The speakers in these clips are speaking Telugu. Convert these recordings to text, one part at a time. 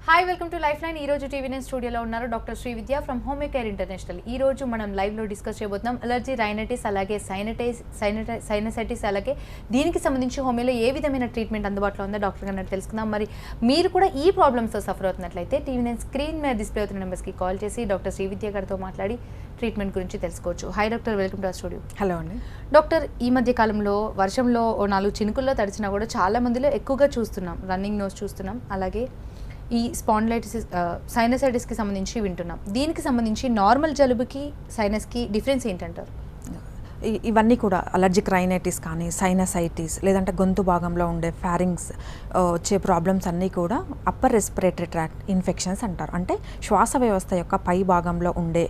Hi welcome to life line. ఈ రోజు టీవీ నైన్ స్టూడియోలో ఉన్నారు doctor Sri Vidya from home care international. ఈ రోజు మనం లైవ్లో డిస్కస్ చేయబోతున్నాం అలర్జీ, రైనైటిస్, అలాగే సైనసైటిస్, అలాగే దీనికి సంబంధించి హోమియోలో ఏ విధమైన ట్రీట్మెంట్ అందుబాటులో ఉందో డాక్టర్ గారు తెలుసుకుందాం. మరి మీరు కూడా ఈ ప్రాబ్లమ్స్తో సఫర్ అవుతున్నట్లయితే టీవీ నైన్ స్క్రీన్ మీద డిస్ప్లే అవుతున్న నెంబర్స్కి కాల్ చేసి డాక్టర్ శ్రీ విద్య గారితో మాట్లాడి ట్రీట్మెంట్ గురించి తెలుసుకోవచ్చు. Hi doctor, welcome to our studio. Hello అండి డాక్టర్, ఈ మధ్య కాలంలో వర్షంలో 4 చినుకుల్లో తడిచినా కూడా చాలా మందిలో ఎక్కువగా చూస్తున్నాం, రన్నింగ్ నోస్ చూస్తున్నాం, అలాగే ఈ స్పాండిలైటిస్, సైనసైటిస్కి సంబంధించి వింటున్నాం. దీనికి సంబంధించి నార్మల్ జలుబుకి సైనస్కి డిఫరెన్స్ ఏంటంటారు? ఇవన్నీ కూడా అలర్జిక్ రైనైటిస్ కానీ సైనసైటిస్ లేదంటే గొంతు భాగంలో ఉండే ఫ్యారింగ్స్ వచ్చే ప్రాబ్లమ్స్ అన్నీ కూడా అప్పర్ రెస్పిరేటరీ ట్రాక్ట్ ఇన్ఫెక్షన్స్ అంటారు. అంటే శ్వాస వ్యవస్థ యొక్క పై భాగంలో ఉండే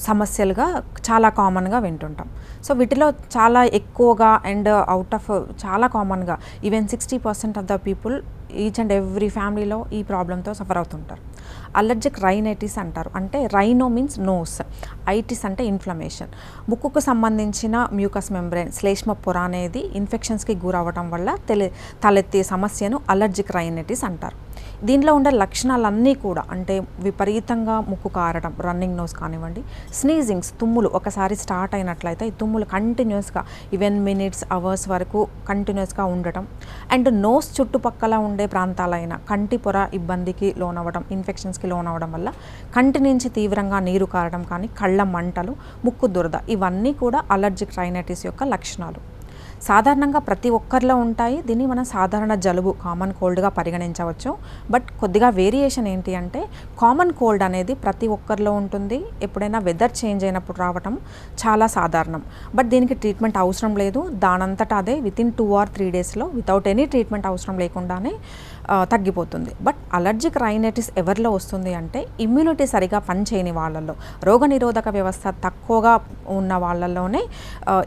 సమస్యలుగా చాలా కామన్గా వింటుంటాం. సో వీటిలో చాలా ఎక్కువగా అండ్ అవుట్ ఆఫ్ చాలా కామన్గా even 60% of the people each and every ఫ్యామిలీలో ఈ ప్రాబ్లంతో సఫర్ అవుతుంటారు. అలర్జిక్ రైనైటిస్ అంటారు. అంటే రైనో మీన్స్ నోస్, ఐటిస్ అంటే ఇన్ఫ్లమేషన్. ముక్కుకు సంబంధించిన మ్యూకస్ మెంబ్రెయిన్ శ్లేష్మ పొర అనేది ఇన్ఫెక్షన్స్కి గురవ్వడం వల్ల తలెత్తే సమస్యను అలర్జిక్ రైనైటిస్ అంటారు. దీనిలో ఉండే లక్షణాలన్నీ కూడా అంటే విపరీతంగా ముక్కు కారడం, రన్నింగ్ నోస్ కానివ్వండి, స్నీజింగ్స్, తుమ్ములు ఒకసారి స్టార్ట్ అయినట్లయితే ఈ తుమ్ములు కంటిన్యూస్గా ఈవెన్ మినిట్స్, అవర్స్ వరకు కంటిన్యూస్గా ఉండటం, అండ్ నోస్ చుట్టుపక్కల ఉండే ప్రాంతాలైన కంటి పొర ఇబ్బందికి లోనవ్వడం, ఇన్ఫెక్షన్స్కి లోనవ్వడం వల్ల కంటి నుంచి తీవ్రంగా నీరు కారడం కానీ, కళ్ళ మంటలు, ముక్కు దురద, ఇవన్నీ కూడా అలర్జిక్ రైనైటిస్ యొక్క లక్షణాలు. సాధారణంగా ప్రతి ఒక్కరిలో ఉంటాయి. దీన్ని మనం సాధారణ జలుబు, కామన్ కోల్డ్గా పరిగణించవచ్చు. బట్ కొద్దిగా వేరియేషన్ ఏంటి అంటే కామన్ కోల్డ్ అనేది ప్రతి ఒక్కరిలో ఉంటుంది. ఎప్పుడైనా వెదర్ చేంజ్ అయినప్పుడు రావటం చాలా సాధారణం. బట్ దీనికి ట్రీట్మెంట్ అవసరం లేదు. దానంతటా అదే వితిన్ 2 or 3 డేస్లో వితౌట్ ఎనీ ట్రీట్మెంట్ అవసరం లేకుండానే తగ్గిపోతుంది. బట్ అలర్జిక్ రైనైటిస్ ఎవరిలో వస్తుంది అంటే ఇమ్యూనిటీ సరిగా పనిచేయని వాళ్ళల్లో, రోగనిరోధక వ్యవస్థ తక్కువగా ఉన్న వాళ్ళల్లోనే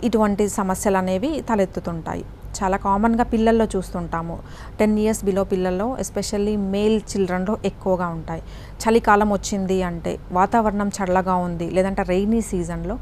ఇటువంటి సమస్యలు అనేవి తలెత్తుతుంటాయి. చాలా కామన్గా పిల్లల్లో చూస్తుంటాము. 10 years బిలో పిల్లల్లో, ఎస్పెషల్లీ మేల్ చిల్డ్రన్లో ఎక్కువగా ఉంటాయి. చలికాలం వచ్చింది అంటే, వాతావరణం చల్లగా ఉంది లేదంటే రెయినీ సీజన్లో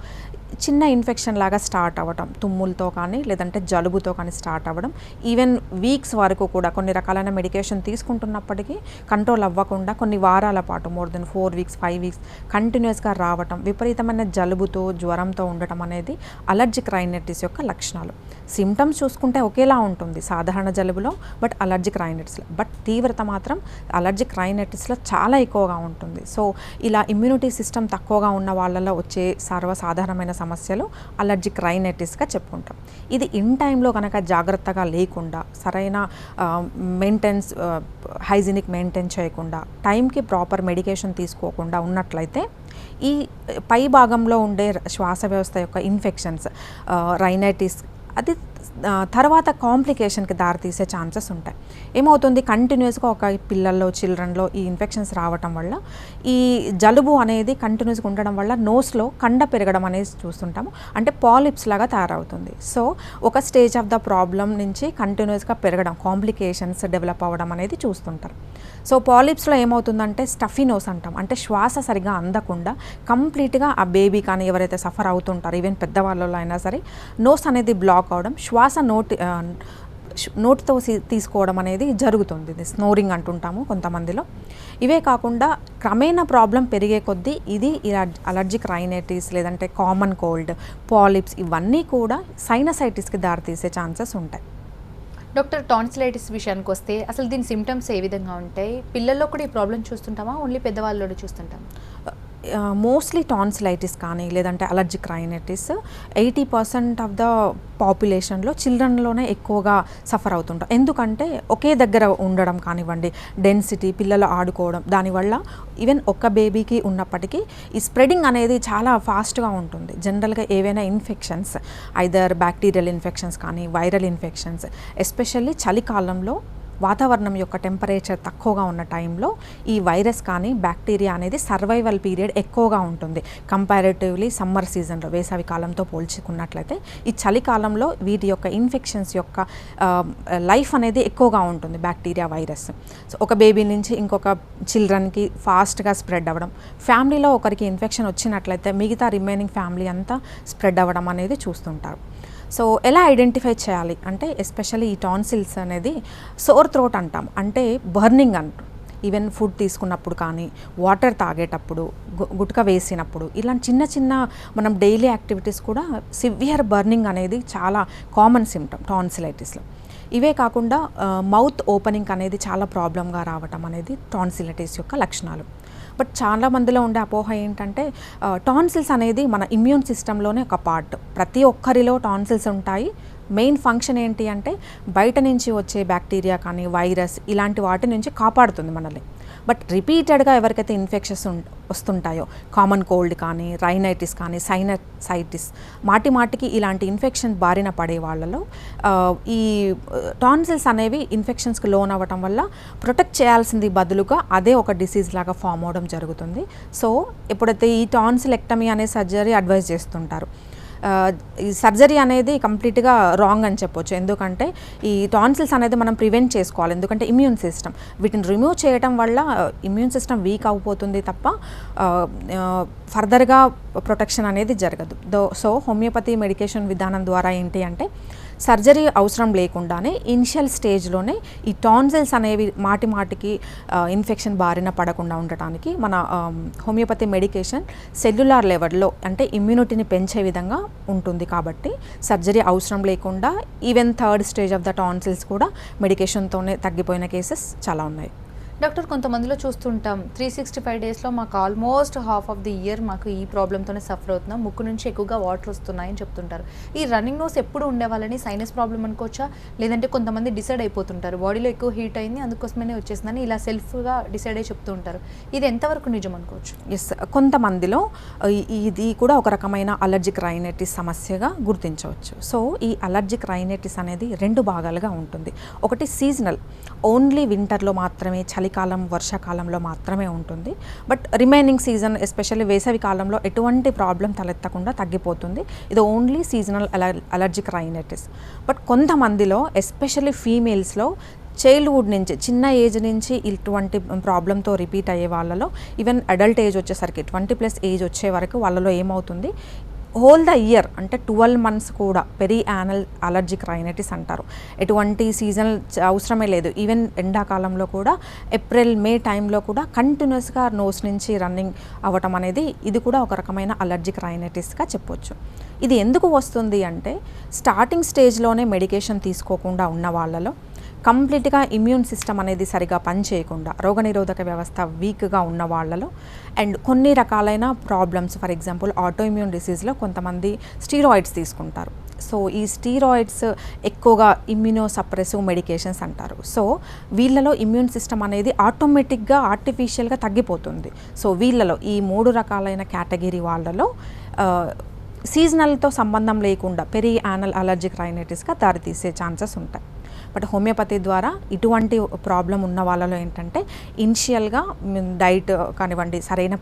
చిన్న ఇన్ఫెక్షన్ లాగా స్టార్ట్ అవ్వడం, తుమ్ములతో కానీ లేదంటే జలుబుతో కానీ స్టార్ట్ అవ్వడం, ఈవెన్ వీక్స్ వరకు కూడా కొన్ని రకాలైన మెడికేషన్ తీసుకుంటున్నప్పటికీ కంట్రోల్ అవ్వకుండా కొన్ని వారాల పాటు మోర్ దెన్ 4 weeks 5 weeks కంటిన్యూస్గా రావటం, విపరీతమైన జలుబుతో జ్వరంతో ఉండటం అనేది అలర్జిక్ రైనైటిస్ యొక్క లక్షణాలు. సిమ్టమ్స్ చూసుకుంటే ఒకేలా ఉంటుంది సాధారణ జలుబులో, బట్ అలర్జిక్ రైనైటిస్లో బట్ తీవ్రత మాత్రం అలర్జిక్ రైనైటిస్లో చాలా ఎక్కువగా ఉంటుంది. సో ఇలా ఇమ్యూనిటీ సిస్టమ్ తక్కువగా ఉన్న వాళ్ళలో వచ్చే సర్వసాధారణమైన సమస్యలు అలర్జిక్ రైనైటిస్గా చెప్పుకుంటాం. ఇది ఇన్ టైంలో కనుక జాగ్రత్తగా లేకుండా, సరైన మెయింటెన్స్, హైజీనిక్ మెయింటైన్ చేయకుండా, టైంకి ప్రాపర్ మెడికేషన్ తీసుకోకుండా ఉన్నట్లయితే ఈ పై భాగంలో ఉండే శ్వాస వ్యవస్థ యొక్క ఇన్ఫెక్షన్స్, రైనైటిస్ అది తర్వాత కాంప్లికేషన్కి దారితీసే ఛాన్సెస్ ఉంటాయి. ఏమవుతుంది, కంటిన్యూస్గా ఒక పిల్లల్లో, చిల్డ్రన్లో ఈ ఇన్ఫెక్షన్స్ రావటం వల్ల ఈ జలుబు అనేది కంటిన్యూస్గా ఉండడం వల్ల నోస్లో కండ పెరగడం అనేది చూస్తుంటాము. అంటే పాలిప్స్ లాగా తయారవుతుంది. సో ఒక స్టేజ్ ఆఫ్ ద ప్రాబ్లం నుంచి కంటిన్యూస్గా పెరగడం, కాంప్లికేషన్స్ డెవలప్ అవ్వడం అనేది చూస్తుంటారు. సో పాలిప్స్లో ఏమవుతుందంటే స్టఫీ నోస్ అంటాం. అంటే శ్వాస సరిగా అందకుండా కంప్లీట్గా ఆ బేబీ కానీ ఎవరైతే సఫర్ అవుతుంటారో, ఈవెన్ పెద్దవాళ్ళలో అయినా సరే నోస్ అనేది బ్లాక్ అవడం, శ్వాస నోటితో తీసుకోవడం అనేది జరుగుతుంది. ఇది స్నోరింగ్ అంటుంటాము కొంతమందిలో. ఇవే కాకుండా క్రమేణా ప్రాబ్లం పెరిగే కొద్దీ ఇది అలర్జిక్ రైనైటిస్ లేదంటే కామన్ కోల్డ్, పాలిప్స్ ఇవన్నీ కూడా సైనసైటిస్కి దారితీసే ఛాన్సెస్ ఉంటాయి. డాక్టర్, టాన్సిలైటిస్ విషయానికి వస్తే అసలు దీని సిమ్టమ్స్ ఏ విధంగా ఉంటాయి? పిల్లల్లో కూడా ఈ ప్రాబ్లం చూస్తుంటామా, ఓన్లీ పెద్దవాళ్ళలో చూస్తుంటామా? మోస్ట్లీ టాన్సిలైటిస్ కానీ లేదంటే అలర్జిక్ రైనైటిస్ 80% ఆఫ్ ద పాపులేషన్లో చిల్డ్రన్లోనే ఎక్కువగా సఫర్ అవుతుంటారు. ఎందుకంటే ఒకే దగ్గర ఉండడం కానివ్వండి, డెన్సిటీ, పిల్లలు ఆడుకోవడం, దానివల్ల ఈవెన్ ఒక్క బేబీకి ఉన్నప్పటికీ ఈ స్ప్రెడింగ్ అనేది చాలా ఫాస్ట్గా ఉంటుంది. జనరల్గా ఏవైనా ఇన్ఫెక్షన్స్, ఐదర్ బ్యాక్టీరియల్ ఇన్ఫెక్షన్స్ కానీ వైరల్ ఇన్ఫెక్షన్స్, ఎస్పెషల్లీ చలికాలంలో వాతావరణం యొక్క టెంపరేచర్ తక్కువగా ఉన్న టైంలో ఈ వైరస్ కానీ బ్యాక్టీరియా అనేది సర్వైవల్ పీరియడ్ ఎక్కువగా ఉంటుంది కంపారిటివ్లీ సమ్మర్ సీజన్లో, వేసవి కాలంతో పోల్చుకున్నట్లయితే ఈ చలికాలంలో వీటి యొక్క ఇన్ఫెక్షన్స్ యొక్క లైఫ్ అనేది ఎక్కువగా ఉంటుంది, బ్యాక్టీరియా, వైరస్. సో ఒక బేబీ నుంచి ఇంకొక చిల్డ్రన్కి ఫాస్ట్గా స్ప్రెడ్ అవ్వడం, ఫ్యామిలీలో ఒకరికి ఇన్ఫెక్షన్ వచ్చినట్లయితే మిగతా రిమైనింగ్ ఫ్యామిలీ అంతా స్ప్రెడ్ అవ్వడం అనేది చూస్తుంటారు. సో ఎలా ఐడెంటిఫై చేయాలి అంటే ఎస్పెషల్లీ ఈ టాన్సిల్స్ అనేది సోర్ థ్రోట్ అంటాం, అంటే బర్నింగ్ అంటాం. ఈవెన్ ఫుడ్ తీసుకున్నప్పుడు కానీ, వాటర్ తాగేటప్పుడు, గుట్కా వేసినప్పుడు, ఇలాంటి చిన్న చిన్న మనం డైలీ యాక్టివిటీస్ కూడా సివియర్ బర్నింగ్ అనేది చాలా కామన్ సిమ్టమ్ టాన్సిలైటిస్లో. ఇవే కాకుండా మౌత్ ఓపెనింగ్ అనేది చాలా ప్రాబ్లంగా రావటం అనేది టాన్సిలైటిస్ యొక్క లక్షణాలు. బట్ చాలా మందిలో ఉండే అపోహ ఏంటంటే టాన్సిల్స్ అనేది మన ఇమ్యూన్ సిస్టంలోనే ఒక పార్ట్. ప్రతి ఒక్కరిలో టాన్సిల్స్ ఉంటాయి. మెయిన్ ఫంక్షన్ ఏంటి అంటే బయట నుంచి వచ్చే బ్యాక్టీరియా కానీ, వైరస్ ఇలాంటి వాటి నుంచి కాపాడుతుంది మనల్ని. బట్ రిపీటెడ్గా ఎవరికైతే ఇన్ఫెక్షన్స్ వస్తుంటాయో, కామన్ కోల్డ్ కానీ, రైనైటిస్ కానీ, సైనసైటిస్, మాటికి ఇలాంటి ఇన్ఫెక్షన్ బారిన పడే వాళ్ళలో ఈ టాన్సిల్స్ అనేవి ఇన్ఫెక్షన్స్కి లోన్ అవ్వటం వల్ల ప్రొటెక్ట్ చేయాల్సింది బదులుగా అదే ఒక డిసీజ్ లాగా ఫామ్ అవడం జరుగుతుంది. సో ఎప్పుడైతే ఈ టాన్సిలెక్టమీ అనే సర్జరీ అడ్వైజ్ చేస్తుంటారు, ఈ సర్జరీ అనేది కంప్లీట్గా రాంగ్ అని చెప్పొచ్చు. ఎందుకంటే ఈ టాన్సిల్స్ అనేది మనం ప్రివెంట్ చేసుకోవాలి. ఎందుకంటే ఇమ్యూన్ సిస్టమ్ వీటిని రిమూవ్ చేయడం వల్ల ఇమ్యూన్ సిస్టమ్ వీక్ అయిపోతుంది తప్ప ఫర్దర్గా ప్రొటెక్షన్ అనేది జరగదు. సో హోమియోపతి మెడికేషన్ విధానం ద్వారా ఏంటి అంటే సర్జరీ అవసరం లేకుండానే ఇనిషియల్ స్టేజ్లోనే ఈ టాన్సిల్స్ అనేవి మాటికి ఇన్ఫెక్షన్ బారిన పడకుండా ఉండటానికి మన హోమియోపతి మెడికేషన్ సెల్యులార్ లెవెల్లో అంటే ఇమ్యూనిటీని పెంచే విధంగా ఉంటుంది. కాబట్టి సర్జరీ అవసరం లేకుండా even third stage of the tonsils కూడా మెడికేషన్తోనే తగ్గిపోయిన కేసెస్ చాలా ఉన్నాయి. డాక్టర్, కొంతమందిలో చూస్తుంటాం 365 డేస్లో మాకు almost half of the year మాకు ఈ ప్రాబ్లంతోనే సఫర్ అవుతున్నాం, ముక్కు నుంచి ఎక్కువగా వాటర్ వస్తున్నాయని చెప్తుంటారు. ఈ రన్నింగ్ నోస్ ఎప్పుడు ఉండే వాళ్ళని సైనస్ ప్రాబ్లం అనుకోవచ్చా, లేదంటే కొంతమంది డిసైడ్ అయిపోతుంటారు బాడీలో ఎక్కువ హీట్ అయింది అందుకోసమే వచ్చేసిందని ఇలా సెల్ఫ్గా డిసైడ్ అయ్యి చెప్తూ ఉంటారు. ఇది ఎంతవరకు నిజం అనుకోవచ్చు? ఎస్, కొంతమందిలో ఇది కూడా ఒక రకమైన అలర్జిక్ రైనైటిస్ సమస్యగా గుర్తించవచ్చు. సో ఈ అలర్జిక్ రైనైటిస్ అనేది 2 భాగాలుగా ఉంటుంది. ఒకటి సీజనల్, ఓన్లీ వింటర్లో మాత్రమే, చలికాలం వర్షాకాలంలో మాత్రమే ఉంటుంది. బట్ రిమైనింగ్ సీజన్ ఎస్పెషల్లీ వేసవి కాలంలో ఎటువంటి ప్రాబ్లం తలెత్తకుండా తగ్గిపోతుంది. ఇది only seasonal allergic rhinitis. But కొంతమందిలో ఎస్పెషల్లీ ఫీమేల్స్లో చైల్డ్హుడ్ నుంచి, చిన్న ఏజ్ నుంచి ఇటువంటి ప్రాబ్లంతో రిపీట్ అయ్యే వాళ్ళలో ఈవెన్ అడల్ట్ ఏజ్ వచ్చేసరికి 20+ ఏజ్ వచ్చే వరకు వాళ్ళలో ఏమవుతుంది, హోల్ ద ఇయర్ అంటే 12 months కూడా పెరీ యానల్ అలర్జిక్ రైనైటిస్ అంటారు. ఎటువంటి సీజనల్ అవసరమే లేదు. ఈవెన్ ఎండాకాలంలో కూడా ఏప్రిల్ మే టైంలో కూడా కంటిన్యూస్గా నోస్ నుంచి రన్నింగ్ అవ్వటం అనేది ఇది కూడా ఒక రకమైన అలర్జిక్ రైనైటిస్గా చెప్పొచ్చు. ఇది ఎందుకు వస్తుంది అంటే స్టార్టింగ్ స్టేజ్లోనే మెడికేషన్ తీసుకోకుండా ఉన్న వాళ్ళలో, కంప్లీట్గా ఇమ్యూన్ సిస్టమ్ అనేది సరిగా పనిచేయకుండా, రోగనిరోధక వ్యవస్థ వీక్గా ఉన్న వాళ్ళలో, అండ్ కొన్ని రకాలైన problems, for example autoimmune డిసీజ్లో కొంతమంది స్టీరాయిడ్స్ తీసుకుంటారు. సో ఈ స్టీరాయిడ్స్ ఎక్కువగా ఇమ్యూనో సప్రెసివ్ మెడికేషన్స్ అంటారు. సో వీళ్ళలో ఇమ్యూన్ సిస్టమ్ అనేది ఆటోమేటిక్గా ఆర్టిఫిషియల్గా తగ్గిపోతుంది. సో వీళ్ళలో ఈ 3 రకాలైన కేటగిరీ వాళ్ళలో సీజనల్తో సంబంధం లేకుండా పెరీ యానల్ అలర్జిక్ రైనైటిస్గా దారితీసే ఛాన్సెస్ ఉంటాయి. బట్ హోమియోపతి ద్వారా ఇటువంటి ప్రాబ్లం ఉన్న వాళ్ళలో ఏంటంటే ఇనిషియల్గా డైట్ కానివ్వండి, సరైన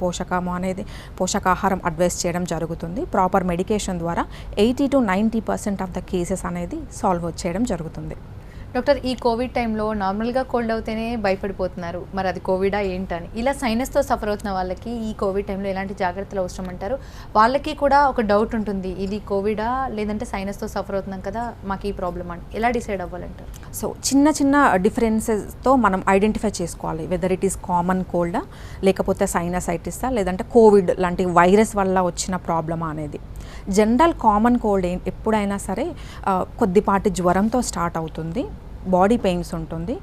పోషకాహారం అడ్వైస్ చేయడం జరుగుతుంది. ప్రాపర్ మెడికేషన్ ద్వారా 80 to 90% ఆఫ్ ద కేసెస్ అనేది సాల్వ్ చేయడం జరుగుతుంది. డాక్టర్, ఈ కోవిడ్ టైంలో నార్మల్గా కోల్డ్ అవుతేనే భయపడిపోతున్నారు, మరి అది కోవిడా ఏంటని. ఇలా సైనస్తో సఫర్ అవుతున్న వాళ్ళకి ఈ కోవిడ్ టైంలో ఎలాంటి జాగ్రత్తలు అవసరం అంటారు? వాళ్ళకి కూడా ఒక డౌట్ ఉంటుంది, ఇది కోవిడా లేదంటే సైనస్తో సఫర్ అవుతున్నాం కదా మాకు ఈ ప్రాబ్లం అని. ఎలా డిసైడ్ అవ్వాలంటారు? సో చిన్న డిఫరెన్సెస్తో మనం ఐడెంటిఫై చేసుకోవాలి, వెదర్ ఇట్ ఈస్ కామన్ కోల్డా, లేకపోతే సైనసైటిసా, లేదంటే కోవిడ్ లాంటి వైరస్ వల్ల వచ్చిన ప్రాబ్లమా అనేది. జనరల్ కామన్ కోల్డ్ ఎప్పుడైనా సరే కొద్దిపాటి జ్వరంతో స్టార్ట్ అవుతుంది, బాడీ పెయిన్స్ ఉంటుంది,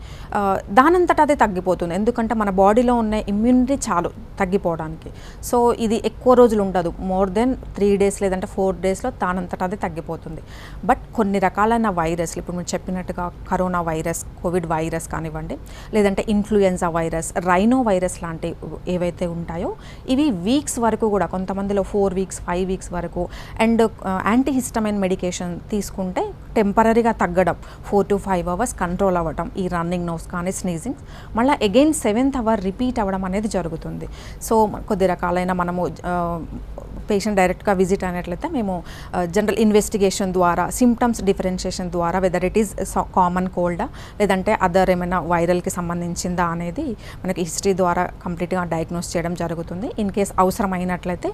దానంతటా అది తగ్గిపోతుంది. ఎందుకంటే మన బాడీలో ఉన్న ఇమ్యూనిటీ చాలు తగ్గిపోవడానికి. సో ఇది ఎక్కువ రోజులు ఉండదు, మోర్ దెన్ 3 days లేదంటే 4 daysలో దానంతటా అది తగ్గిపోతుంది. బట్ కొన్ని రకాలైన వైరస్లు, ఇప్పుడు మీరు చెప్పినట్టుగా కరోనా వైరస్, కోవిడ్ వైరస్ కానివ్వండి, లేదంటే ఇన్ఫ్లుయెన్జా వైరస్, రైనో వైరస్ లాంటి ఏవైతే ఉంటాయో ఇవి వీక్స్ వరకు కూడా, కొంతమందిలో 4 weeks 5 weeks వరకు, అండ్ యాంటీహిస్టమైన్ మెడికేషన్ తీసుకుంటే టెంపరీగా తగ్గడం, 4 to 5 hours కంట్రోల్ అవ్వడం, ఈ రన్నింగ్ నోస్ కానీ స్నీజింగ్, మళ్ళీ అగైన్ 7th hour రిపీట్ అవ్వడం అనేది జరుగుతుంది. సో కొద్ది రకాలైన మనము పేషెంట్ డైరెక్ట్గా విజిట్ అయినట్లయితే మేము జనరల్ ఇన్వెస్టిగేషన్ ద్వారా సిమ్టమ్స్ డిఫరెన్షియేషన్ ద్వారా వెదర్ ఇట్ ఈస్ కామన్ కోల్డా లేదంటే అదర్ ఏమైనా వైరల్కి సంబంధించిందా అనేది మనకి హిస్టరీ ద్వారా కంప్లీట్గా డయాగ్నోస్ చేయడం జరుగుతుంది. ఇన్ కేస్ అవసరమైనట్లయితే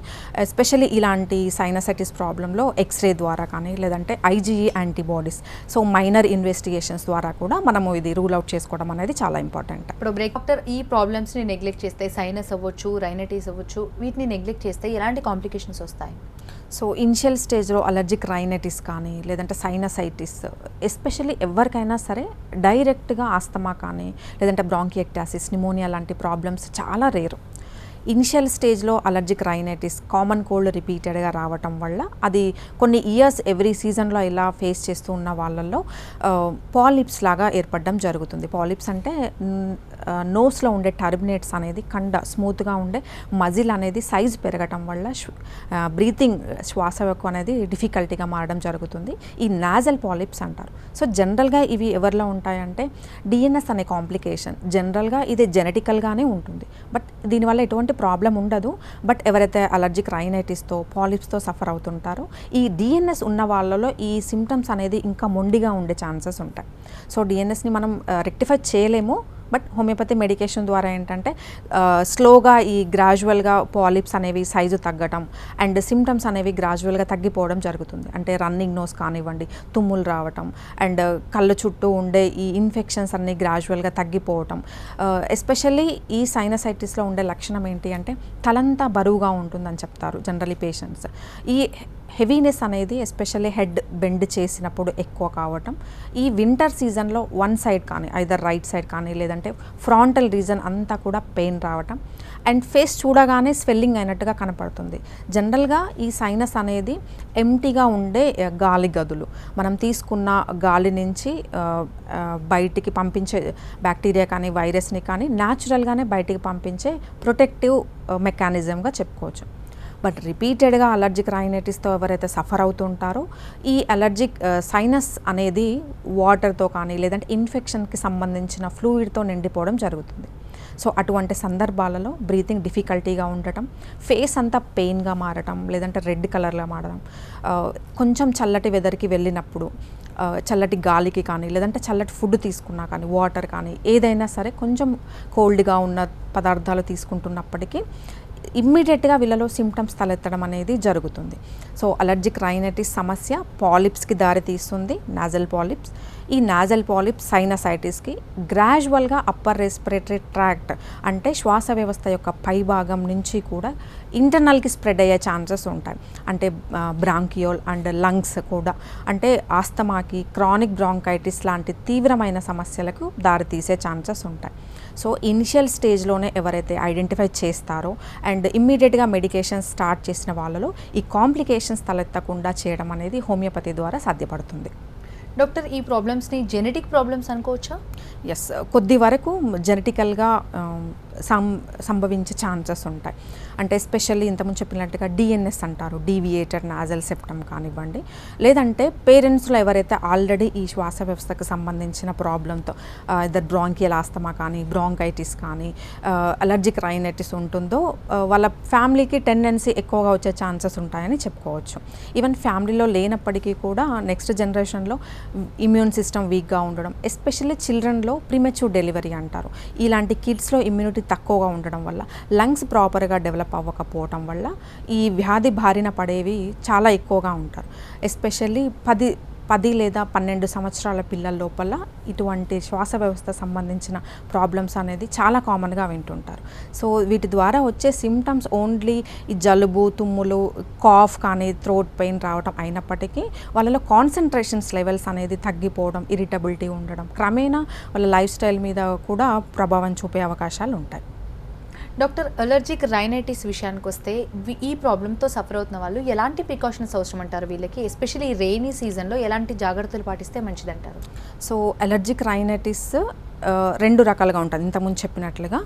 ఎస్పెషల్లీ ఇలాంటి సైనసైటిస్ ప్రాబ్లంలో ఎక్స్రే ద్వారా కానీ లేదంటే IgE antibodies so minor investigations ద్వారా కూడా మనము ఇది రూల్ అవుట్ చేసుకోవడం అనేది చాలా ఇంపార్టెంట్. ఇప్పుడు డాక్టర్ ఈ ప్రాబ్లమ్స్ని నెగ్లెక్ట్ చేస్తే సైనస్ అవ్వచ్చు, రైనైటిస్ అవ్వచ్చు, వీటిని నెగ్లెక్ట్ చేస్తే ఎలాంటి కాంప్లికేషన్స్ వస్తాయి? సో ఇనిషియల్ స్టేజ్లో అలర్జిక్ రైనైటిస్ కానీ లేదంటే సైనసైటిస్ ఎస్పెషల్లీ ఎవరికైనా సరే డైరెక్ట్గా ఆస్తమా కానీ లేదంటే బ్రాంకియెక్టాసిస్, నిమోనియా లాంటి ప్రాబ్లమ్స్ చాలా రేరు. ఇనిషియల్ స్టేజ్లో అలర్జిక్ రైనైటిస్ కామన్ కోల్డ్ రిపీటెడ్గా రావటం వల్ల అది కొన్ని ఇయర్స్ ఎవ్రీ సీజన్లో ఇలా ఫేస్ చేస్తూ ఉన్న వాళ్ళల్లో పాలిప్స్ లాగా ఏర్పడడం జరుగుతుంది. పాలిప్స్ అంటే నోస్లో ఉండే టర్బినేట్స్ అనేది స్మూత్గా ఉండే మజిల్ అనేది సైజ్ పెరగటం వల్ల బ్రీతింగ్ శ్వాసకు అనేది డిఫికల్టీగా మారడం జరుగుతుంది. ఈ నాజల్ పాలిప్స్ అంటారు. సో జనరల్గా ఇవి ఎవరిలో ఉంటాయంటే డిఎన్ఎస్ అనే కాంప్లికేషన్. జనరల్గా ఇది జెనెటికల్గానే ఉంటుంది, బట్ దీనివల్ల ఎటువంటి ప్రాబ్లం ఉండదు. బట్ ఎవరైతే అలర్జిక్ రైనైటిస్తో పాలిప్స్తో సఫర్ అవుతుంటారో ఈ డిఎన్ఎస్ ఉన్న వాళ్ళలో ఈ సిమ్టమ్స్ అనేది ఇంకా మొండిగా ఉండే ఛాన్సెస్ ఉంటాయి. సో డిఎన్ఎస్ని మనం రెక్టిఫై చేయలేము, బట్ హోమియోపతి మెడికేషన్ ద్వారా ఏంటంటే స్లోగా ఈ గ్రాడ్యువల్గా పాలిప్స్ అనేవి సైజు తగ్గటం అండ్ సిమ్టమ్స్ అనేవి గ్రాడ్యువల్గా తగ్గిపోవడం జరుగుతుంది. అంటే రన్నింగ్ నోస్ కానివ్వండి, తుమ్ములు రావటం అండ్ కళ్ళు చుట్టూ ఉండే ఈ ఇన్ఫెక్షన్స్ అన్నీ గ్రాడ్యువల్గా తగ్గిపోవటం. ఎస్పెషల్లీ ఈ సైనసైటిస్లో ఉండే లక్షణం ఏంటి అంటే తలంతా బరువుగా ఉంటుందని చెప్తారు జనరలీ పేషెంట్స్. ఈ హెవీనెస్ అనేది ఎస్పెషల్లీ హెడ్ బెండ్ చేసినప్పుడు ఎక్కువ కావటం, ఈ వింటర్ సీజన్లో వన్ సైడ్ కానీ ఐదర్ రైట్ సైడ్ కానీ లేదంటే ఫ్రాంటల్ రీజన్ అంతా కూడా పెయిన్ రావటం అండ్ ఫేస్ చూడగానే స్వెల్లింగ్ అయినట్టుగా కనపడుతుంది. జనరల్గా ఈ సైనస్ అనేది ఎంటీగా ఉండే గాలి గదులు, మనం తీసుకున్న గాలి నుంచి బయటికి పంపించే బ్యాక్టీరియా కానీ వైరస్ని కానీ న్యాచురల్గానే బయటికి పంపించే ప్రొటెక్టివ్ మెకానిజంగా చెప్పుకోవచ్చు. బట్ రిపీటెడ్గా అలర్జిక్ రైనైటిస్తో ఎవరైతే సఫర్ అవుతుంటారో ఈ అలర్జిక్ సైనస్ అనేది వాటర్తో కానీ లేదంటే ఇన్ఫెక్షన్కి సంబంధించిన ఫ్లూయిడ్తో నిండిపోవడం జరుగుతుంది. సో అటువంటి సందర్భాలలో బ్రీతింగ్ డిఫికల్టీగా ఉండటం, ఫేస్ అంతా పెయిన్గా మారటం లేదంటే రెడ్ కలర్లో మారడం, కొంచెం చల్లటి వెదర్కి వెళ్ళినప్పుడు చల్లటి గాలికి కానీ లేదంటే చల్లటి ఫుడ్ తీసుకున్నా కానీ వాటర్ కానీ ఏదైనా సరే కొంచెం కోల్డ్గా ఉన్న పదార్థాలు తీసుకుంటున్నప్పటికీ ఇమ్మీడియట్గా వీళ్ళలో సిమ్టమ్స్ తలెత్తడం అనేది జరుగుతుంది. సో అలర్జిక్ రైనైటిస్ సమస్య పాలిప్స్కి దారి తీస్తుంది, నాజల్ పాలిప్స్. ఈ నాజల్ పాలిప్స్ సైనసైటిస్కి గ్రాడ్యువల్గా అప్పర్ రెస్పిరేటరీ ట్రాక్ట్ అంటే శ్వాస వ్యవస్థ యొక్క పై భాగం నుంచి కూడా ఇంటర్నల్కి స్ప్రెడ్ అయ్యే ఛాన్సెస్ ఉంటాయి. అంటే బ్రాంకియోల్ అండ్ లంగ్స్ కూడా, అంటే ఆస్తమాకి, క్రానిక్ బ్రాంకైటిస్ లాంటి తీవ్రమైన సమస్యలకు దారితీసే ఛాన్సెస్ ఉంటాయి. సో ఇనిషియల్ స్టేజ్లోనే ఎవరైతే ఐడెంటిఫై చేస్తారో అండ్ ఇమ్మీడియట్గా మెడికేషన్ స్టార్ట్ చేసిన వాళ్ళలో ఈ కాంప్లికేషన్స్ తలెత్తకుండా చేయడం అనేది హోమియోపతి ద్వారా సాధ్యపడుతుంది. డాక్టర్, ఈ ప్రాబ్లమ్స్ని జెనెటిక్ ప్రాబ్లమ్స్ అనుకోవచ్చా? ఎస్, కొద్ది వరకు జెనెటికల్గా సంభవించే ఛాన్సెస్ ఉంటాయి. అంటే ఎస్పెషల్లీ ఇంతకుముందు చెప్పినట్టుగా డిఎన్ఎస్ అంటారు, డీవియేటెడ్ నాజల్ సెప్టమ్ కానివ్వండి, లేదంటే పేరెంట్స్లో ఎవరైతే ఆల్రెడీ ఈ శ్వాస వ్యవస్థకు సంబంధించిన ప్రాబ్లంతో ఇద్దరు బ్రాంకియల్ ఆస్తమా కానీ బ్రాంకైటిస్ కానీ అలర్జిక్ రైనైటిస్ ఉంటుందో వాళ్ళ ఫ్యామిలీకి టెండెన్సీ ఎక్కువగా వచ్చే ఛాన్సెస్ ఉంటాయని చెప్పుకోవచ్చు. ఈవెన్ ఫ్యామిలీలో లేనప్పటికీ కూడా నెక్స్ట్ జనరేషన్లో ఇమ్యూన్ సిస్టమ్ వీక్గా ఉండడం, ఎస్పెషల్లీ చిల్డ్రన్లో ప్రీమెచ్యూర్ డెలివరీ అంటారు, ఇలాంటి కిడ్స్లో ఇమ్యూనిటీ తక్కువగా ఉండడం వల్ల, లంగ్స్ ప్రాపర్గా డెవలప్ అవ్వకపోవటం వల్ల ఈ వ్యాధి బారిన పడేవి చాలా ఎక్కువగా ఉంటారు. ఎస్పెషల్లీ 10 లేదా 12 సంవత్సరాల పిల్లల లోపల ఇటువంటి శ్వాస వ్యవస్థ సంబంధించిన ప్రాబ్లమ్స్ అనేది చాలా కామన్గా వింటుంటారు. సో వీటి ద్వారా వచ్చే సిమ్టమ్స్ ఓన్లీ ఈ జలుబు, తుమ్ములు, కాఫ్ కానీ థ్రోట్ పెయిన్ రావడం అయినప్పటికీ వాళ్ళలో కాన్సన్ట్రేషన్స్ లెవెల్స్ అనేది తగ్గిపోవడం, ఇరిటబిలిటీ ఉండడం, క్రమేణా వాళ్ళ లైఫ్ స్టైల్ మీద కూడా ప్రభావం చూపే అవకాశాలు ఉంటాయి. డాక్టర్, అలర్జిక్ రైనైటిస్ విషయానికి వస్తే ఈ ప్రాబ్లంతో సఫర్ అవుతున్న వాళ్ళు ఎలాంటి ప్రికాషన్స్ అవసరం అంటారు? వీళ్ళకి ఎస్పెషల్లీ రెయినీ సీజన్లో ఎలాంటి జాగ్రత్తలు పాటిస్తే మంచిదంటారు? సో అలర్జిక్ రైనైటిస్ రెండు రకాలుగా ఉంటుంది. ఇంతకుముందు చెప్పినట్లుగా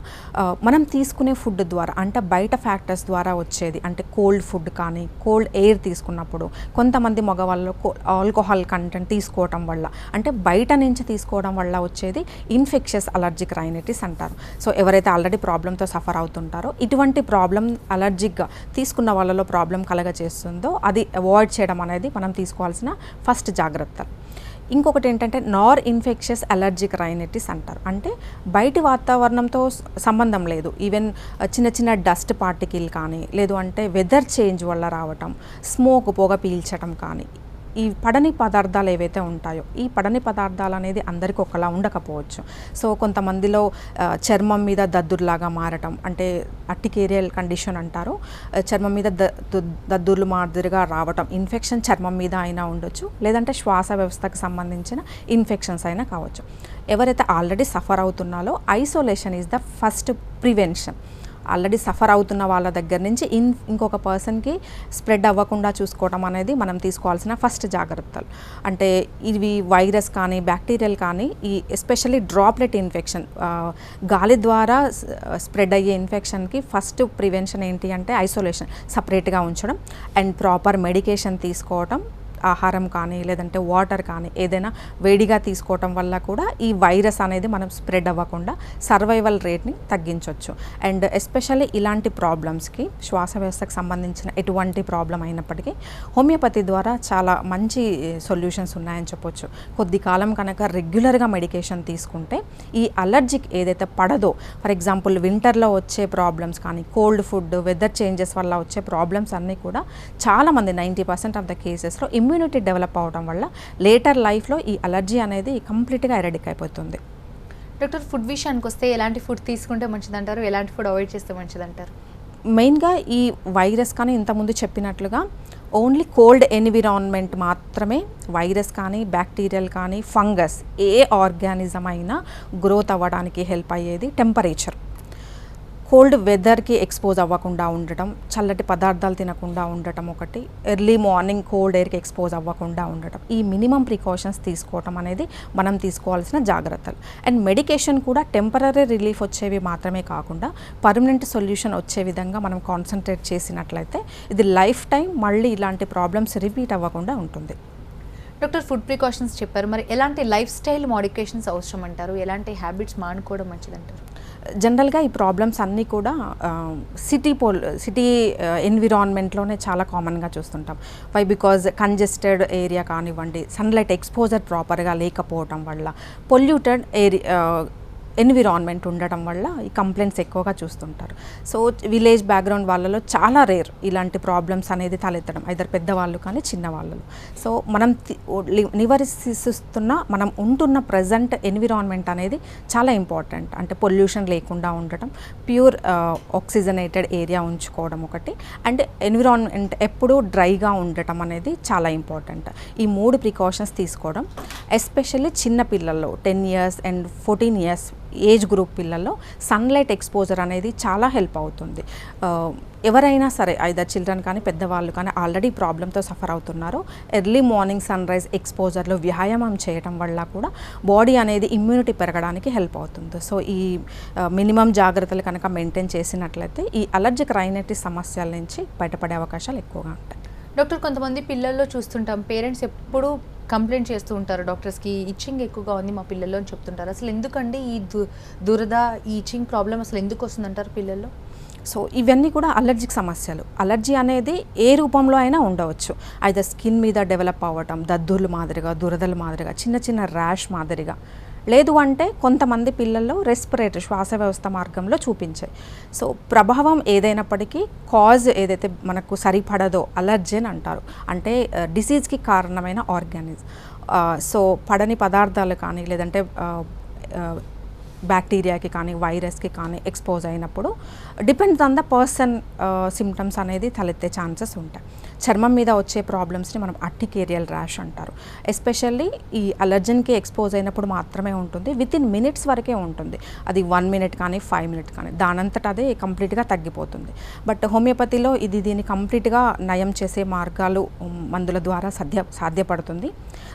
మనం తీసుకునే ఫుడ్ ద్వారా అంటే బయట ఫ్యాక్టర్స్ ద్వారా వచ్చేది, అంటే కోల్డ్ ఫుడ్ కానీ కోల్డ్ ఎయిర్ తీసుకున్నప్పుడు, కొంతమంది మగవాళ్ళు ఆల్కహాల్ కంటెంట్ తీసుకోవడం వల్ల, అంటే బయట నుంచి తీసుకోవడం వల్ల వచ్చేది ఇన్ఫెక్షస్ అలర్జిక్ రైనైటిస్ అంటారు. సో ఎవరైతే ఆల్రెడీ ప్రాబ్లంతో సఫర్ అవుతుంటారో ఇటువంటి ప్రాబ్లం అలర్జిక్గా తీసుకున్న వాళ్ళలో ప్రాబ్లం కలగజేస్తుందో అది అవాయిడ్ చేయడం అనేది మనం తీసుకోవాల్సిన ఫస్ట్ జాగ్రత్తలు. ఇంకొకటి ఏంటంటే నార్ ఇన్ఫెక్షస్ అలర్జిక్ రైనైటిస్ అంటారు. అంటే బయటి వాతావరణంతో సంబంధం లేదు, ఈవెన్ చిన్న చిన్న డస్ట్ పార్టికల్ కానీ, లేదు అంటే వెదర్ చేంజ్ వల్ల రావటం, స్మోక్ పొగ పీల్చడం కానీ, ఈ పడని పదార్థాలు ఏవైతే ఉంటాయో ఈ పడని పదార్థాలు అనేది అందరికీ ఒకలా ఉండకపోవచ్చు. సో కొంతమందిలో చర్మం మీద దద్దుర్లాగా మారటం, అంటే అర్టికేరియల్ కండిషన్ అంటారు, చర్మం మీద దద్దుర్లు మాదిరిగా రావటం, ఇన్ఫెక్షన్ చర్మం మీద అయినా ఉండొచ్చు, లేదంటే శ్వాస వ్యవస్థకు సంబంధించిన ఇన్ఫెక్షన్స్ అయినా కావచ్చు. ఎవరైతే ఆల్రెడీ సఫర్ అవుతున్నారో isolation is the first prevention. Already suffer అవుతున్న వాళ్ళ దగ్గర నుంచి ఇంకొక పర్సన్కి స్ప్రెడ్ అవ్వకుండా చూసుకోవడం అనేది మనం తీసుకోవాల్సిన ఫస్ట్ జాగ్రత్తలు. అంటే ఇవి వైరస్ కానీ బ్యాక్టీరియల్ కానీ ఈ ఎస్పెషల్లీ డ్రాప్లెట్ ఇన్ఫెక్షన్, గాలి ద్వారా స్ప్రెడ్ అయ్యే ఇన్ఫెక్షన్కి ఫస్ట్ ప్రివెన్షన్ ఏంటి అంటే ఐసోలేషన్, సపరేట్గా ఉంచడం అండ్ ప్రాపర్ మెడికేషన్ తీసుకోవటం, ఆహారం కానీ లేదంటే వాటర్ కానీ ఏదైనా వేడిగా తీసుకోవటం వల్ల కూడా ఈ వైరస్ అనేది మనం స్ప్రెడ్ అవ్వకుండా సర్వైవల్ రేట్ని తగ్గించవచ్చు. అండ్ ఎస్పెషల్లీ ఇలాంటి ప్రాబ్లమ్స్కి శ్వాస వ్యవస్థకు సంబంధించిన ఎటువంటి ప్రాబ్లం అయినప్పటికీ హోమియోపతి ద్వారా చాలా మంచి సొల్యూషన్స్ ఉన్నాయని చెప్పొచ్చు. కొద్ది కాలం కనుక రెగ్యులర్గా మెడికేషన్ తీసుకుంటే ఈ అలర్జిక్ ఏదైతే పడదో, ఫర్ ఎగ్జాంపుల్ వింటర్లో వచ్చే ప్రాబ్లమ్స్ కానీ కోల్డ్ ఫుడ్ వెదర్ చేంజెస్ వల్ల వచ్చే ప్రాబ్లమ్స్ అన్నీ కూడా చాలామంది 90% ఆఫ్ ద కేసెస్లో ఇమ్యూనిటీ డెవలప్ అవడం వల్ల లేటర్ లైఫ్లో ఈ అలర్జీ అనేది కంప్లీట్గా ఎరడిక్ అయిపోతుంది. డాక్టర్, ఫుడ్ విషయానికి వస్తే ఎలాంటి ఫుడ్ తీసుకుంటే మంచిదంటారు, ఎలాంటి ఫుడ్ అవాయిడ్ చేస్తే మంచిదంటారు? మెయిన్గా ఈ వైరస్ కానీ ఇంతకుముందు చెప్పినట్లుగా ఓన్లీ కోల్డ్ ఎన్విరాన్మెంట్ మాత్రమే వైరస్ కానీ బ్యాక్టీరియల్ కానీ ఫంగస్ ఏ ఆర్గానిజం అయినా గ్రోత్ అవ్వడానికి హెల్ప్ అయ్యేది టెంపరేచర్. కోల్డ్ వెదర్కి ఎక్స్పోజ్ అవ్వకుండా ఉండటం, చల్లటి పదార్థాలు తినకుండా ఉండటం ఒకటి, ఎర్లీ మార్నింగ్ కోల్డ్ ఎయిర్కి ఎక్స్పోజ్ అవ్వకుండా ఉండటం, ఈ మినిమం ప్రికాషన్స్ తీసుకోవటం అనేది మనం తీసుకోవాల్సిన జాగ్రత్తలు. అండ్ మెడికేషన్ కూడా టెంపరరీ రిలీఫ్ వచ్చేవి మాత్రమే కాకుండా పర్మనెంట్ సొల్యూషన్ వచ్చే విధంగా మనం కాన్సన్ట్రేట్ చేసినట్లయితే ఇది లైఫ్ టైం మళ్ళీ ఇలాంటి ప్రాబ్లమ్స్ రిపీట్ అవ్వకుండా ఉంటుంది. డాక్టర్, ఫుడ్ ప్రికాషన్స్ చెప్పారు, మరి ఎలాంటి లైఫ్ స్టైల్ మోడిఫికేషన్స్ అవసరం అంటారు, ఎలాంటి హ్యాబిట్స్ మానుకోవడం మంచిదంటారు? జనరల్గా ఈ ప్రాబ్లమ్స్ అన్నీ కూడా సిటీ ఎన్విరాన్మెంట్లోనే చాలా కామన్గా చూస్తుంటాం. వై బికాజ్ కంజెస్టెడ్ ఏరియా కానివ్వండి, సన్లైట్ ఎక్స్పోజర్ ప్రాపర్గా లేకపోవటం వల్ల, పొల్యూటెడ్ ఏరియా ఎన్విరాన్మెంట్ ఉండటం వల్ల ఈ కంప్లైంట్స్ ఎక్కువగా చూస్తుంటారు. సో విలేజ్ బ్యాక్గ్రౌండ్ వాళ్ళలో చాలా రేర్ ఇలాంటి ప్రాబ్లమ్స్ అనేది తలెత్తడం, ఐదర్ పెద్దవాళ్ళు కానీ చిన్నవాళ్ళు. సో మనం నివారిస్తున్న మనం ఉంటున్న ప్రజెంట్ ఎన్విరాన్మెంట్ అనేది చాలా ఇంపార్టెంట్. అంటే పొల్యూషన్ లేకుండా ఉండటం, ప్యూర్ ఆక్సిజనేటెడ్ ఏరియా ఉంచుకోవడం ఒకటి, అండ్ ఎన్విరాన్మెంట్ ఎప్పుడూ డ్రైగా ఉండటం అనేది చాలా ఇంపార్టెంట్. ఈ 3 ప్రికాషన్స్ తీసుకోవడం, ఎస్పెషల్లీ చిన్న పిల్లల్లో 10 years and 14 years age group పిల్లల్లో సన్లైట్ ఎక్స్పోజర్ అనేది చాలా హెల్ప్ అవుతుంది. ఎవరైనా సరే ఐదర్ చిల్డ్రన్ కానీ పెద్దవాళ్ళు కానీ ఆల్రెడీ ప్రాబ్లంతో సఫర్ అవుతున్నారో ఎర్లీ మార్నింగ్ సన్ రైజ్ ఎక్స్పోజర్లో వ్యాయామం చేయడం వల్ల కూడా బాడీ అనేది ఇమ్యూనిటీ పెరగడానికి హెల్ప్ అవుతుంది. సో ఈ మినిమం జాగ్రత్తలు కనుక మెయింటైన్ చేసినట్లయితే ఈ అలర్జిక్ రైనైటిస్ సమస్యల నుంచి బయటపడే అవకాశాలు ఎక్కువగా ఉంటాయి. డాక్టర్, కొంతమంది పిల్లల్లో చూస్తుంటాం, పేరెంట్స్ ఎప్పుడూ కంప్లైంట్ చేస్తూ ఉంటారు డాక్టర్స్కి, ఇచ్చింగ్ ఎక్కువగా ఉంది మా పిల్లల్లో అని చెప్తుంటారు. అసలు ఎందుకండి ఈ దురద, ఈ ఇచ్చింగ్ ప్రాబ్లం అసలు ఎందుకు వస్తుందంటారు పిల్లల్లో? సో ఇవన్నీ కూడా అలర్జిక్ సమస్యలు. అలర్జీ అనేది ఏ రూపంలో అయినా ఉండవచ్చు. అయితే స్కిన్ మీద డెవలప్ అవ్వటం, దద్దుర్లు మాదిరిగా, దురదల మాదిరిగా, చిన్న చిన్న ర్యాష్ మాదిరిగా, లేదు అంటే కొంతమంది పిల్లల్లో రెస్పిరేటరీ శ్వాస వ్యవస్థ మార్గంలో చూపించాయి. సో ప్రభావం ఏదైనప్పటికీ కాజ్ ఏదైతే మనకు సరిపడదో అలర్జెన్ అంటారు, అంటే డిసీజ్కి కారణమైన ఆర్గానిజం. సో పడని పదార్థాలు కానీ లేదంటే బ్యాక్టీరియాకి కానీ వైరస్కి కానీ ఎక్స్పోజ్ అయినప్పుడు depends on the person symptoms అనేది తలెత్తే ఛాన్సెస్ ఉంటాయి. చర్మం మీద వచ్చే ప్రాబ్లమ్స్ని మనం అర్టికేరియల్ ర్యాష్ అంటారు. ఎస్పెషల్లీ ఈ అలర్జన్కి ఎక్స్పోజ్ అయినప్పుడు మాత్రమే ఉంటుంది, వితిన్ మినిట్స్ వరకే ఉంటుంది. అది 1 minute కానీ 5 minutes కానీ, దానంతట అదే కంప్లీట్గా తగ్గిపోతుంది. బట్ హోమియోపతిలో దీన్ని కంప్లీట్గా నయం చేసే మార్గాలు మందుల ద్వారా సాధ్యపడుతుంది.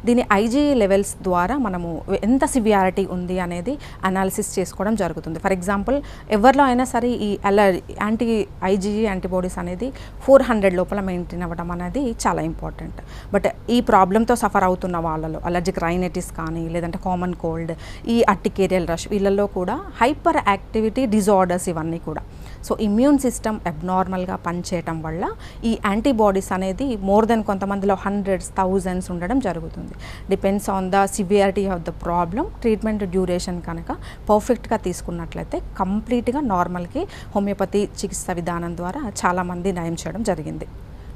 దీని ఐజీఈ లెవెల్స్ ద్వారా మనము ఎంత సివియారిటీ ఉంది అనేది అనాలిసిస్ చేసుకోవడం జరుగుతుంది. ఫర్ ఎగ్జాంపుల్ ఎవరిలో అయినా సరే ఈ ఐజీఈ యాంటీబాడీస్ అనేది 400 లోపల మెయింటైన్ అవ్వడం అనేది చాలా ఇంపార్టెంట్. బట్ ఈ ప్రాబ్లంతో సఫర్ అవుతున్న వాళ్ళలో అలర్జిక్ రైనైటిస్ కానీ లేదంటే కామన్ కోల్డ్, ఈ అర్టికేరియల్ రష్, వీళ్ళల్లో కూడా హైపర్ యాక్టివిటీ డిజార్డర్స్ ఇవన్నీ కూడా. సో ఇమ్యూన్ సిస్టమ్ అబ్నార్మల్గా పనిచేయటం వల్ల ఈ యాంటీబాడీస్ అనేది మోర్ దెన్ కొంతమందిలో హండ్రెడ్స్, థౌజండ్స్ ఉండడం జరుగుతుంది. Depends on the severity of the problem. Treatment duration కనుక పర్ఫెక్ట్గా తీసుకున్నట్లయితే కంప్లీట్గా నార్మల్కి హోమియోపతి చికిత్స విధానం ద్వారా చాలామంది నయం చేయడం జరిగింది.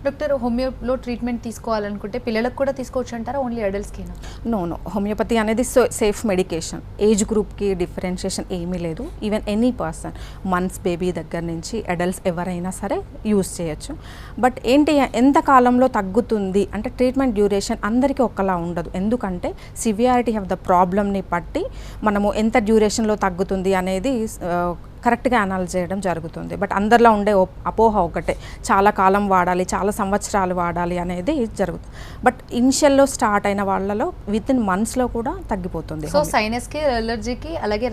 డాక్టర్, హోమియోలో ట్రీట్మెంట్ తీసుకోవాలనుకుంటే పిల్లలకు కూడా తీసుకోవచ్చు అంటారా, ఓన్లీ అడల్ట్స్కేనా? నో, హోమియోపతి అనేది సేఫ్ మెడికేషన్. ఏజ్ గ్రూప్కి డిఫరెన్షియేషన్ ఏమీ లేదు. Even any person, months baby దగ్గర నుంచి అడల్ట్స్ ఎవరైనా సరే యూజ్ చేయొచ్చు. బట్ ఏంటి, ఎంత కాలంలో తగ్గుతుంది అంటే ట్రీట్మెంట్ డ్యూరేషన్ అందరికీ ఒక్కలా ఉండదు. ఎందుకంటే సివియారిటీ ఆఫ్ ద ప్రాబ్లమ్ని బట్టి మనము ఎంత డ్యూరేషన్లో తగ్గుతుంది అనేది కరెక్ట్గా అనాలిజ్ చేయడం జరుగుతుంది. బట్ అందరిలో ఉండే అపోహ ఒకటే, చాలా కాలం వాడాలి, చాలా సంవత్సరాలు వాడాలి అనేది జరుగుతుంది. బట్ ఇనిషియల్లో స్టార్ట్ అయిన వాళ్ళలో విత్ ఇన్ మంత్స్లో కూడా తగ్గిపోతుంది. సో సైనస్కి, అలర్జీకి అలాగే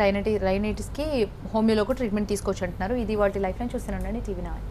రైనైటిస్కి హోమియోలో కూడా ట్రీట్మెంట్ తీసుకోవచ్చు అంటున్నారు. ఇది వాటి లైఫ్ లైన్ చూస్తున్నాండి టీవీ 9.